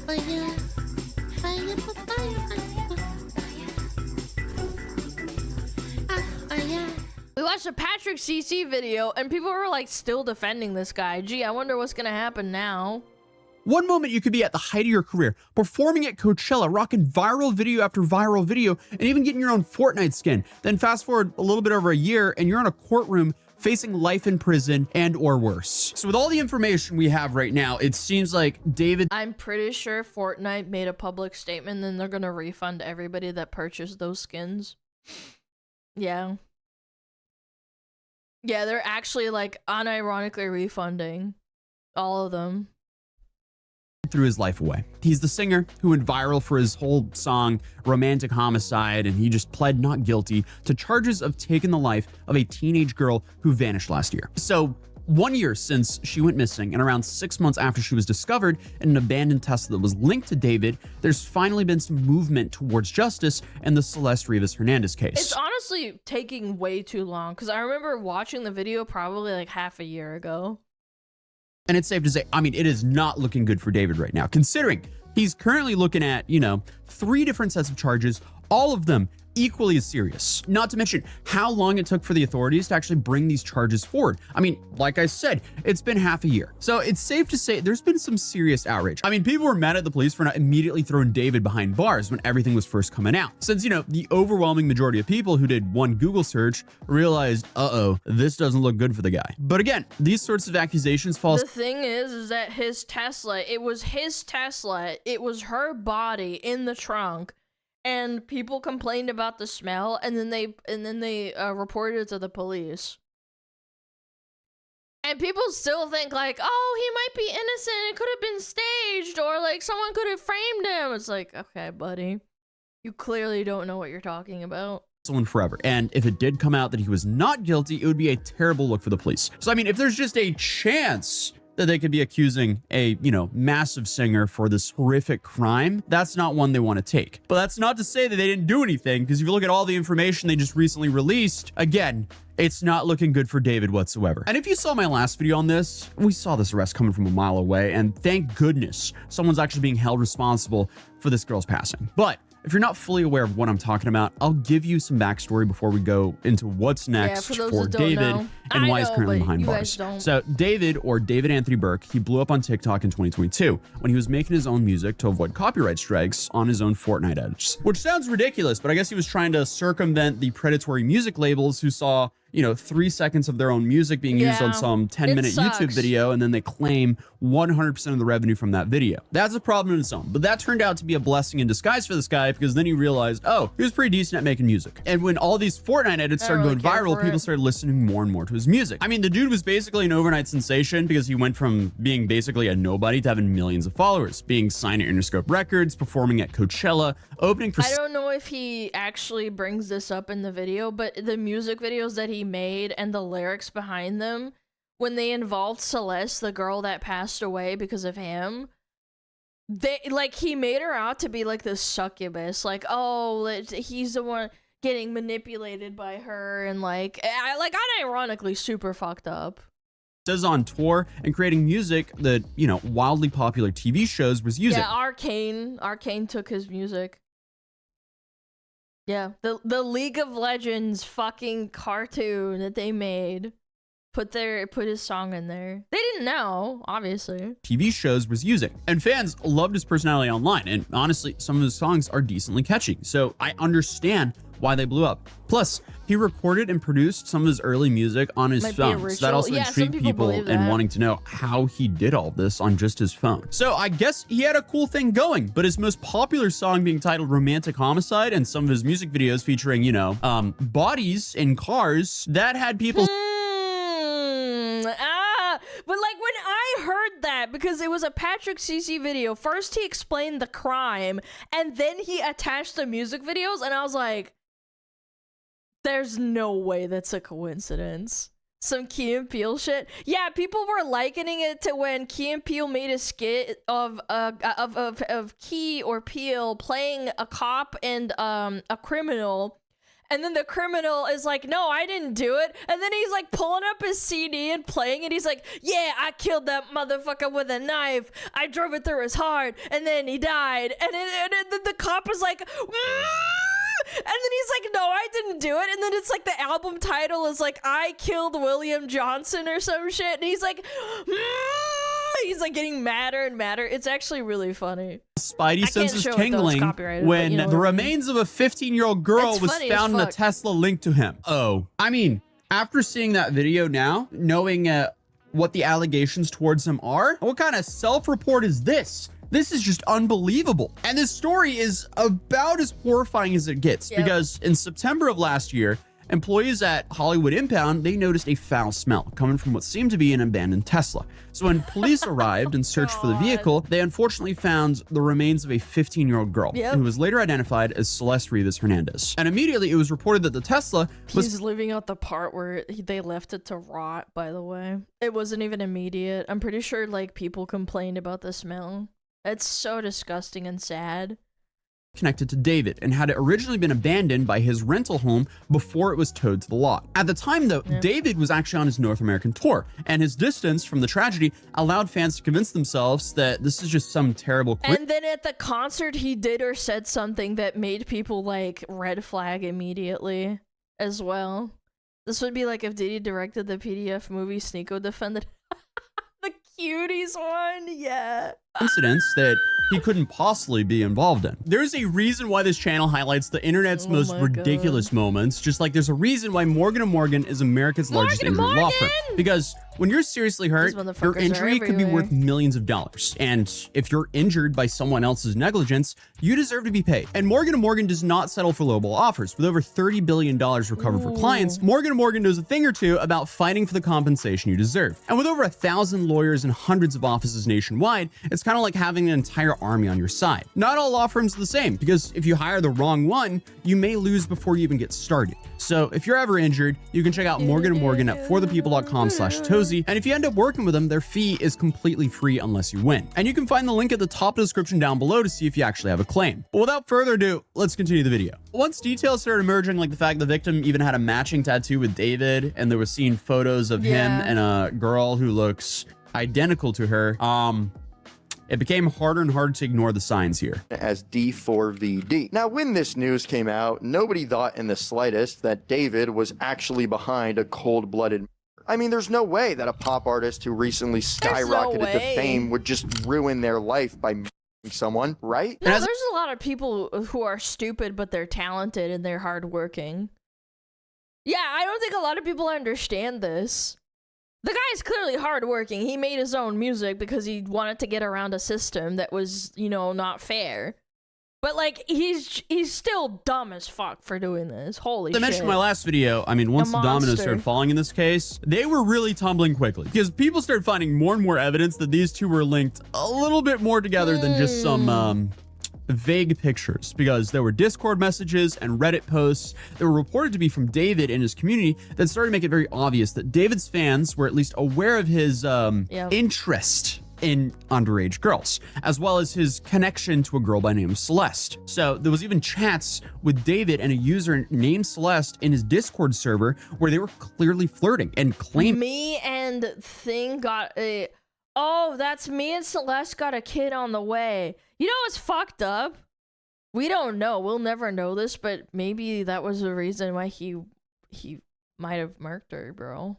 Fire, fire, fire. We watched a Patrick CC video and people were like still defending this guy. Gee, I wonder what's gonna happen now. One moment you could be at the height of your career, performing at Coachella, rocking viral video after viral video, and even getting your own Fortnite skin. Then fast forward a little bit over a year and you're in a courtroom facing life in prison and or worse. So with all the information we have right now, it seems like David... I'm pretty sure Fortnite made a public statement and they're gonna refund everybody that purchased those skins. Yeah. Yeah, they're actually like unironically refunding all of them. Threw his life away. He's the singer who went viral for his whole song Romantic Homicide, and he just pled not guilty to charges of taking the life of a teenage girl who vanished last year. So 1 year since she went missing and around 6 months after she was discovered in an abandoned Tesla that was linked to David, there's finally been some movement towards justice in the Celeste Hernandez case. It's honestly taking way too long because I remember watching the video probably like half a year ago. And it's safe to say, I mean, it is not looking good for David right now, considering he's currently looking at, 3 different sets of charges, all of them equally as serious. Not to mention how long it took for the authorities to actually bring these charges forward. I mean, like I said, it's been half a year. So it's safe to say there's been some serious outrage. I mean, people were mad at the police for not immediately throwing David behind bars when everything was first coming out. Since, the overwhelming majority of people who did one Google search realized, uh-oh, this doesn't look good for the guy. But again, these sorts of accusations fall... The thing is that his Tesla, it was his Tesla, it was her body in the trunk. And people complained about the smell, and then they reported it to the police. And people still think like, oh, he might be innocent. It could have been staged, or like someone could have framed him. It's like, okay, buddy, you clearly don't know what you're talking about. Someone forever. And if it did come out that he was not guilty, it would be a terrible look for the police. So I mean, if there's just a chance that they could be accusing a, massive singer for this horrific crime, that's not one they want to take. But that's not to say that they didn't do anything, because if you look at all the information they just recently released, again, it's not looking good for David whatsoever. And if you saw my last video on this, we saw this arrest coming from a mile away, and thank goodness someone's actually being held responsible for this girl's passing. But if you're not fully aware of what I'm talking about, I'll give you some backstory before we go into what's next for David and why he's currently behind bars. So David, or David Anthony Burke, he blew up on TikTok in 2022 when he was making his own music to avoid copyright strikes on his own Fortnite edits. Which sounds ridiculous, but I guess he was trying to circumvent the predatory music labels who saw 3 seconds of their own music being used on some 10-minute YouTube video, and then they claim 100% of the revenue from that video. That's a problem in its own, but that turned out to be a blessing in disguise for this guy, because then he realized, oh, he was pretty decent at making music. And when all these Fortnite edits started going viral, people started listening more and more to his music. I mean, the dude was basically an overnight sensation because he went from being basically a nobody to having millions of followers, being signed at Interscope Records, performing at Coachella, opening for... I don't know if he actually brings this up in the video, but the music videos that he made and the lyrics behind them, when they involved Celeste, the girl that passed away because of him, he made her out to be like this succubus, like, oh, he's the one getting manipulated by her, and unironically super fucked up. Says on tour and creating music that, wildly popular TV shows was using. Yeah, Arcane took his music. Yeah, the League of Legends fucking cartoon that they made put his song in there. They didn't know, obviously. TV shows was using, and fans loved his personality online, and honestly, some of his songs are decently catchy, so I understand why they blew up. Plus, he recorded and produced some of his early music on his phone, so that also intrigued people in wanting to know how he did all this on just his phone. So I guess he had a cool thing going, but his most popular song being titled Romantic Homicide, and some of his music videos featuring, bodies in cars, that had people... But when I heard that, because it was a Patrick CC video, first he explained the crime, and then he attached the music videos, and I was like, there's no way that's a coincidence. Some Key and Peele shit. Yeah, people were likening it to when Key and Peele made a skit of Key or Peele playing a cop and a criminal, And then the criminal is like, no, I didn't do it. And then he's like pulling up his CD and playing it. He's like, yeah, I killed that motherfucker with a knife. I drove it through his heart. And then he died. And then the cop is like, and then he's like, no, I didn't do it. And then it's like the album title is like, I killed William Johnson or some shit. And he's like, he's like getting madder and madder. It's actually really funny. Spidey senses tingling when the remains of a 15-year-old girl was found in a Tesla linked to him. Oh, I mean, after seeing that video now, knowing what the allegations towards him are, what kind of self-report is this? This is just unbelievable. And this story is about as horrifying as it gets, because in September of last year, employees at Hollywood Impound, they noticed a foul smell coming from what seemed to be an abandoned Tesla. So when police arrived and searched for the vehicle, they unfortunately found the remains of a 15-year-old girl who was later identified as Celeste Hernandez. And immediately it was reported that the Tesla was— He's leaving out the part where they left it to rot, by the way. It wasn't even immediate. I'm pretty sure like people complained about the smell. It's so disgusting and sad. Connected to David and had originally been abandoned by his rental home before it was towed to the lot. At the time though, David was actually on his North American tour, and his distance from the tragedy allowed fans to convince themselves that this is just some terrible And then at the concert he did or said something that made people like red flag immediately as well. This would be like if Diddy directed the PDF movie Sneako Defended the Cuties one, incidents that he couldn't possibly be involved in. There's a reason why this channel highlights the internet's most ridiculous moments, just like there's a reason why Morgan & Morgan is America's largest injury law firm. Because when you're seriously hurt, your injury could be worth millions of dollars. And if you're injured by someone else's negligence, you deserve to be paid. And Morgan & Morgan does not settle for lowball offers. With over $30 billion recovered for clients, Morgan & Morgan knows a thing or two about fighting for the compensation you deserve. And with over 1,000 lawyers and hundreds of offices nationwide, it's kind of like having an entire army on your side. Not all law firms are the same, because if you hire the wrong one, you may lose before you even get started. So if you're ever injured, you can check out Morgan & Morgan at forthepeople.com/Tozy. And if you end up working with them, their fee is completely free unless you win. And you can find the link at the top of the description down below to see if you actually have a claim. But without further ado, let's continue the video. Once details started emerging, like the fact the victim even had a matching tattoo with David, and there was seen photos of him and a girl who looks identical to her, it became harder and harder to ignore the signs here. As D4vd. Now, when this news came out, nobody thought in the slightest that David was actually behind a cold-blooded murder. I mean, there's no way that a pop artist who recently skyrocketed to fame would just ruin their life by murdering someone, right? No, there's a lot of people who are stupid, but they're talented and they're hardworking. Yeah, I don't think a lot of people understand this. The guy is clearly hardworking. He made his own music because he wanted to get around a system that was, you know, not fair. But like, he's still dumb as fuck for doing this. Holy shit. I mentioned in my last video, I mean, once the dominoes started falling in this case, they were really tumbling quickly, because people started finding more and more evidence that these two were linked a little bit more together than just some vague pictures, because there were Discord messages and Reddit posts that were reported to be from David and his community that started to make it very obvious that David's fans were at least aware of his interest in underage girls, as well as his connection to a girl by the name of Celeste. So there was even chats with David and a user named Celeste in his Discord server where they were clearly flirting and claiming— Me and Thing got a— oh, that's me and Celeste got a kid on the way. You know what's fucked up? We don't know. We'll never know this, but maybe that was the reason why he might have murked her, bro.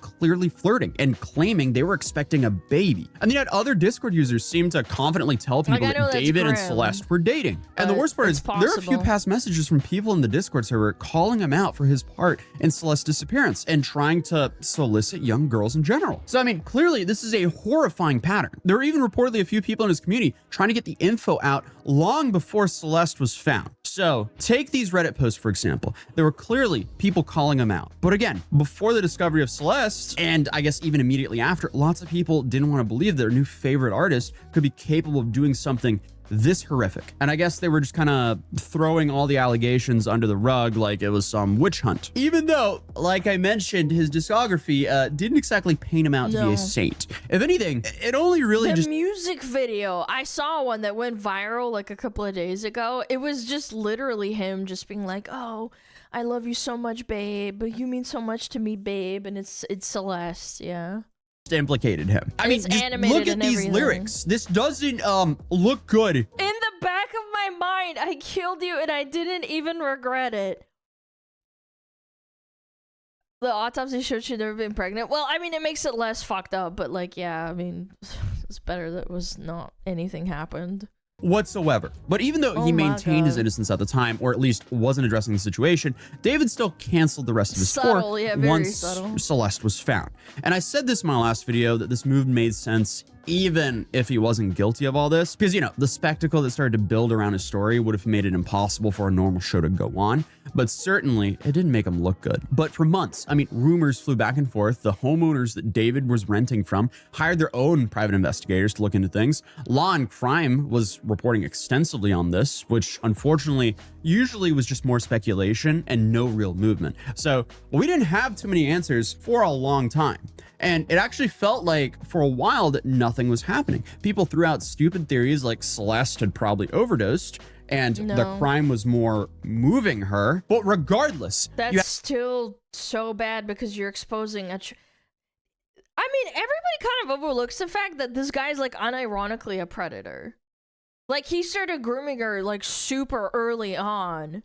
Clearly flirting and claiming they were expecting a baby. And yet other Discord users seem to confidently tell people that David and Celeste were dating. And the worst part is there are a few past messages from people in the Discord server calling him out for his part in Celeste's disappearance and trying to solicit young girls in general. So I mean, clearly this is a horrifying pattern. There were even reportedly a few people in his community trying to get the info out long before Celeste was found. So take these Reddit posts, for example. There were clearly people calling him out. But again, before the discovery of Celeste, and I guess even immediately after, lots of people didn't want to believe their new favorite artist could be capable of doing something this horrific. And I guess they were just kind of throwing all the allegations under the rug like it was some witch hunt. Even though, like I mentioned, his discography didn't exactly paint him out to be a saint. If anything, it only really the music video. I saw one that went viral like a couple of days ago. It was just literally him just being like, oh, I love you so much, babe. You mean so much to me, babe. And it's Celeste, yeah. Implicated him. I mean, It's just animated look at and these everything. lyrics. This doesn't look good. In the back of my mind, I killed you and I didn't even regret it. The autopsy showed she'd never been pregnant. Well, I mean, it makes it less fucked up, but like, yeah, I mean, it's better that was not anything happened. Whatsoever. But even though Oh he my maintained his God. innocence at the time, or at least wasn't addressing the situation, David still canceled the rest of his Subtle, tour yeah, very once subtle. Celeste was found. And I said this in my last video that this move made sense even if he wasn't guilty of all this, because, you know, the spectacle that started to build around his story would have made it impossible for a normal show to go on, but certainly it didn't make him look good. But for months, I mean, rumors flew back and forth. The homeowners that David was renting from hired their own private investigators to look into things. Law and Crime was reporting extensively on this, which unfortunately usually was just more speculation and no real movement. So we didn't have too many answers for a long time. And it actually felt like for a while that nothing was happening. People threw out stupid theories like Celeste had probably overdosed and the No. crime was more moving her. But regardless, That's still so bad because you're exposing a. I mean, everybody kind of overlooks the fact that this guy's like unironically a predator. Like he started grooming her like super early on.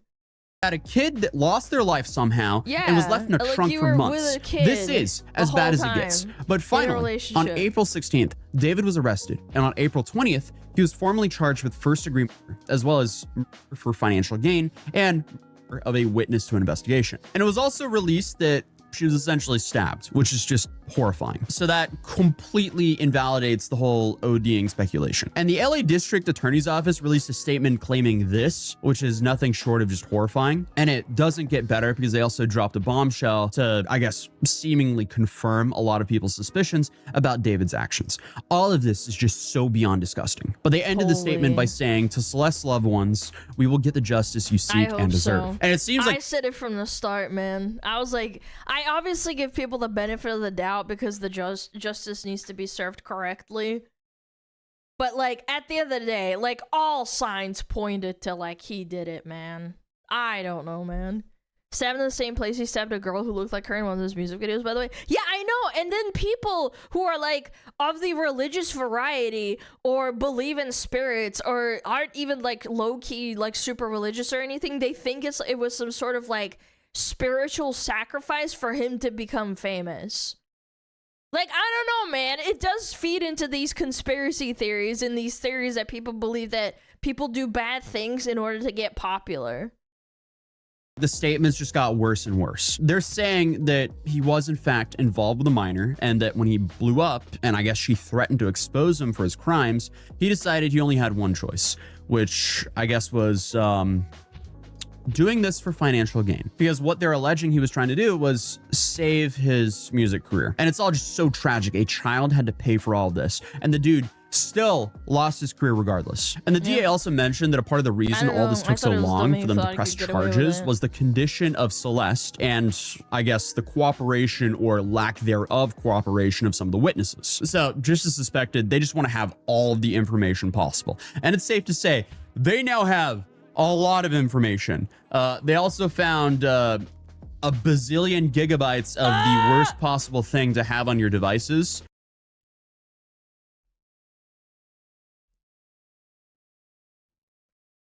had a kid that lost their life somehow and was Yeah, left in a like trunk you for were months. with a kid This is the as bad as whole it gets. time But in a finally, on relationship. April 16th, David was arrested, and on April 20th, he was formally charged with first-degree murder, as well as murder for financial gain and murder of a witness to an investigation. And it was also released that she was essentially stabbed, which is just horrifying. So that completely invalidates the whole ODing speculation. And the LA District Attorney's Office released a statement claiming this, which is nothing short of just horrifying. And it doesn't get better because they also dropped a bombshell to, I guess, seemingly confirm a lot of people's suspicions about David's actions. All of this is just so beyond disgusting. But they ended the statement by Holy. saying, to Celeste's loved ones, we will get the justice you seek hope and deserve. so. And it seems I like said it from the start, man. I was like, I obviously give people the benefit of the doubt because the justice needs to be served correctly. But like at the end of the day, like all signs pointed to like he did it, man. I don't know, man. Stabbed in the same place he stabbed a girl who looked like her in one of those music videos, by the way. Yeah, I know. And then people who are like of the religious variety or believe in spirits or aren't even like low-key like super religious or anything, they think it was some sort of like spiritual sacrifice for him to become famous. Like, I don't know, man. It does feed into these conspiracy theories and these theories that people believe that people do bad things in order to get popular. the statements just got worse and worse. They're saying that he was in fact involved with a minor and that when he blew up, and I guess she threatened to expose him for his crimes, he decided he only had one choice, which I guess was doing this for financial gain. Because what they're alleging he was trying to do was save his music career. And it's all just so tragic. A child had to pay for all this. And the dude still lost his career regardless. And the DA also mentioned that a part of the reason all this took so long for them to press charges was the condition of Celeste and I guess the cooperation or lack thereof cooperation of some of the witnesses. So just as suspected, they just want to have all of the information possible. And it's safe to say they now have a lot of information. They also found a bazillion gigabytes of the worst possible thing to have on your devices.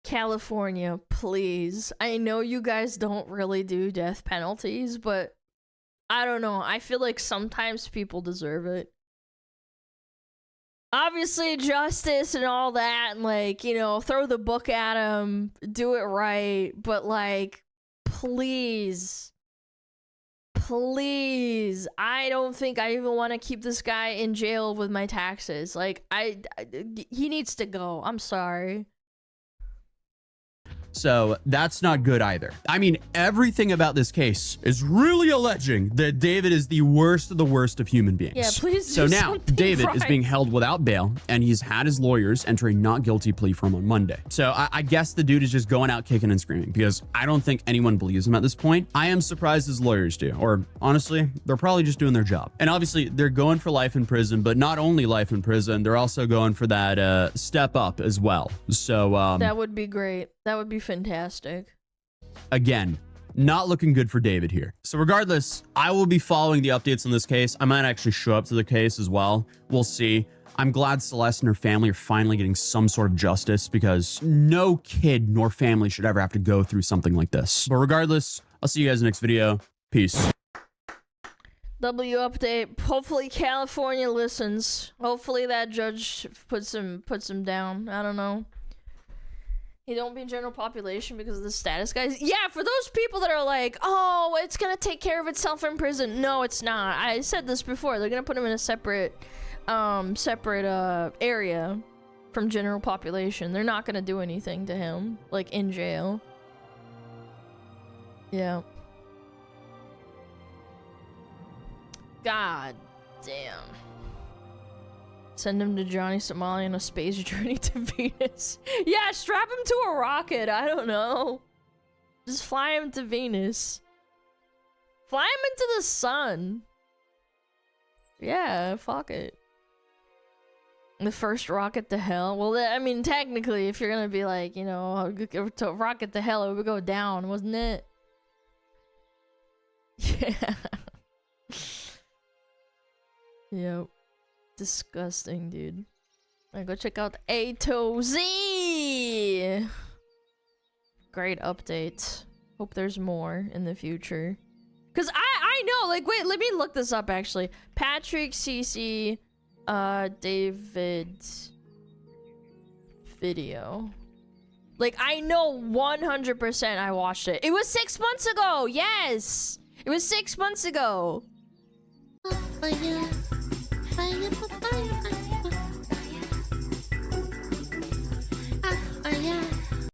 California, please. I know you guys don't really do death penalties, but I don't know. I feel like sometimes people deserve it. Obviously, justice and all that, and like, you know, throw the book at him, do it right, but like, please. Please. I don't think I even want to keep this guy in jail with my taxes. Like, he needs to go. I'm sorry. So that's not good either. I mean, everything about this case is really alleging that David is the worst of the worst of human beings. Yeah, please So do now something David is right. being held without bail and he's had his lawyers enter a not guilty plea for him on Monday. So I guess the dude is just going out kicking and screaming because I don't think anyone believes him at this point. I am surprised his lawyers do, or honestly, they're probably just doing their job. And obviously they're going for life in prison, but not only life in prison, they're also going for that step up as well. So that would be great. That would be fantastic. again, Not looking good for David here. So regardless, I will be following the updates in this case. I might actually show up to the case as well. We'll see. I'm glad Celeste and her family are finally getting some sort of justice, because no kid nor family should ever have to go through something like this. But regardless, I'll see you guys in the next video. Peace. W update. Hopefully California listens. Hopefully that judge puts him down. I don't know. He don't be general population because of the status, guys. Yeah, for those people that are like, oh, it's gonna take care of itself in prison. No, it's not. I said this before. They're gonna put him in a separate area from general population. They're not gonna do anything to him, like in jail. Yeah. God damn. Send him to Johnny Somalia on a space journey to Venus. Yeah, strap him to a rocket. I don't know. Just fly him to Venus. Fly him into the sun. Yeah, fuck it. The first rocket to hell. Well, I mean, technically, if you're gonna be like, you know, to rocket to hell, it would go down, wasn't it? Yeah. Yep. Disgusting, dude. Alright, go check out A to Z. Great update. Hope there's more in the future. Cause I know, like, wait, let me look this up actually. Patrick CC David's video. Like, I know 100% I watched it. It was 6 months ago. Yes, it was 6 months ago. Fire, fire, fire, fire.